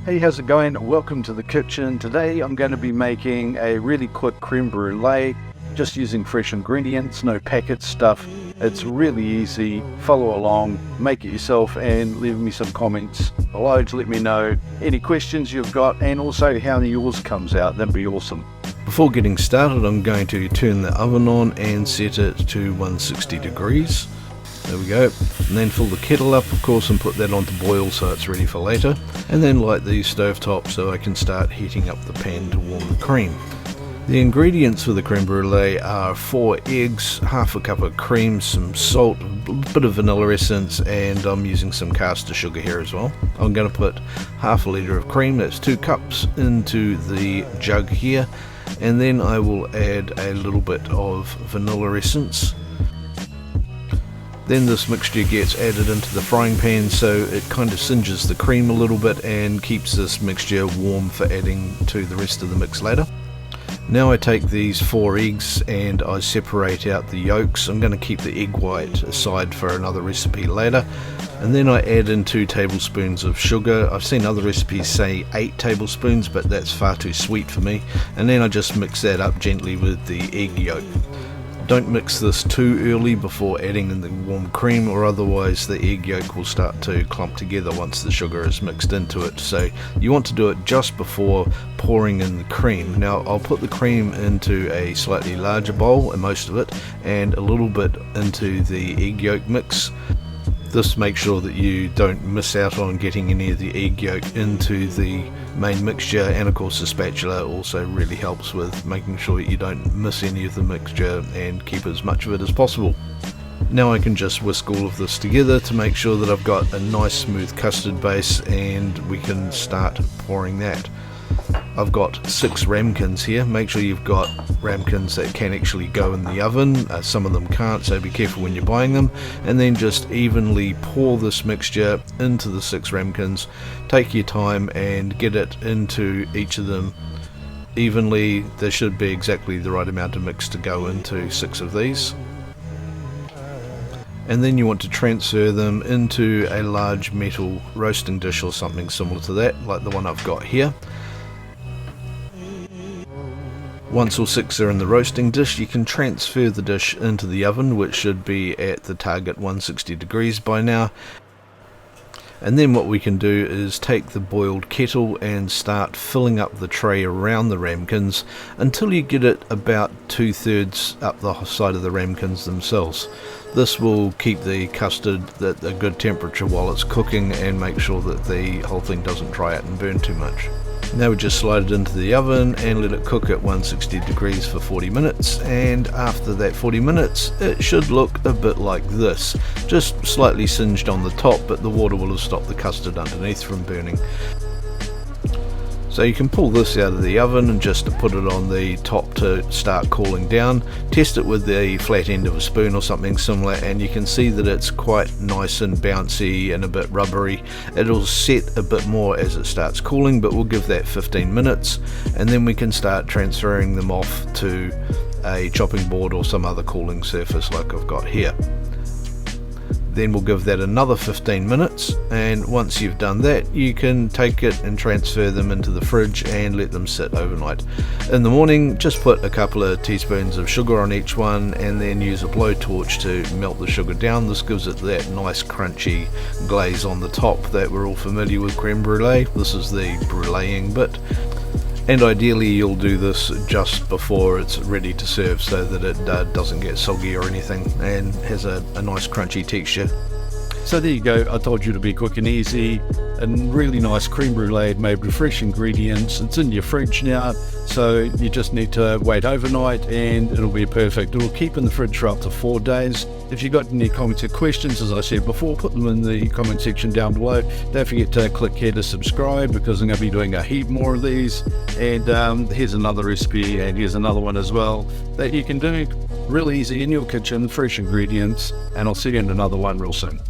Hey, how's it going? Welcome to the kitchen. Today I'm going to be making a really quick creme brulee, just using fresh ingredients, no packet stuff. It's really easy. Follow along, make it yourself, and leave me some comments below to let me know any questions you've got and also how yours comes out. That'd be awesome. Before getting started, I'm going to turn the oven on and set it to 160 degrees. There we go. And then fill the kettle up, of course, and put that on to boil so it's ready for later. And then light the stove top so I can start heating up the pan to warm the cream. The ingredients for the creme brulee are 4 eggs, half a cup of cream, some salt, a bit of vanilla essence, and I'm using some castor sugar here as well. I'm going to put half a litre of cream, that's 2 cups, into the jug here, and then I will add a little bit of vanilla essence. Then this mixture gets added into the frying pan so it kind of singes the cream a little bit and keeps this mixture warm for adding to the rest of the mix later. Now I take these 4 eggs and I separate out the yolks. I'm going to keep the egg white aside for another recipe later. And then I add in 2 tablespoons of sugar. I've seen other recipes say 8 tablespoons, but that's far too sweet for me. And then I just mix that up gently with the egg yolk. Don't mix this too early before adding in the warm cream, or otherwise the egg yolk will start to clump together once the sugar is mixed into it. So you want to do it just before pouring in the cream. Now I'll put the cream into a slightly larger bowl, and most of it, and a little bit into the egg yolk mix. This makes sure that you don't miss out on getting any of the egg yolk into the main mixture, and of course the spatula also really helps with making sure you don't miss any of the mixture and keep as much of it as possible. Now I can just whisk all of this together to make sure that I've got a nice smooth custard base, and we can start pouring that. I've got 6 ramkins here. Make sure you've got ramkins that can actually go in the oven. Some of them can't, so be careful when you're buying them. And then just evenly pour this mixture into the 6 ramkins. Take your time and get it into each of them evenly. There should be exactly the right amount of mix to go into 6 of these. And then you want to transfer them into a large metal roasting dish or something similar to that, like the one I've got here. Once all 6 are in the roasting dish, you can transfer the dish into the oven, which should be at the target 160 degrees by now. And then what we can do is take the boiled kettle and start filling up the tray around the ramkins until you get it about 2/3 up the side of the ramkins themselves. This will keep the custard at a good temperature while it's cooking and make sure that the whole thing doesn't dry out and burn too much. Now we just slide it into the oven and let it cook at 160 degrees for 40 minutes, and after that 40 minutes it should look a bit like this, just slightly singed on the top, but the water will have stopped the custard underneath from burning. So you can pull this out of the oven and just put it on the top to start cooling down. Test it with the flat end of a spoon or something similar, and you can see that it's quite nice and bouncy and a bit rubbery. It'll set a bit more as it starts cooling, but we'll give that 15 minutes and then we can start transferring them off to a chopping board or some other cooling surface like I've got here. Then we'll give that another 15 minutes, and once you've done that you can take it and transfer them into the fridge and let them sit overnight. In the morning just put a couple of teaspoons of sugar on each one and then use a blowtorch to melt the sugar down. This gives it that nice crunchy glaze on the top that we're all familiar with creme brulee. This is the bruleeing bit. And ideally you'll do this just before it's ready to serve so that it doesn't get soggy or anything and has a nice crunchy texture. So there you go, I told you to be quick and easy, and really nice creme brulee made with fresh ingredients. It's in your fridge now, so you just need to wait overnight and it'll be perfect. It'll keep in the fridge for up to 4 days. If you've got any comments or questions, as I said before, put them in the comment section down below. Don't forget to click here to subscribe, because I'm going to be doing a heap more of these. And here's another recipe, and here's another one as well that you can do real easy in your kitchen, fresh ingredients, and I'll see you in another one real soon.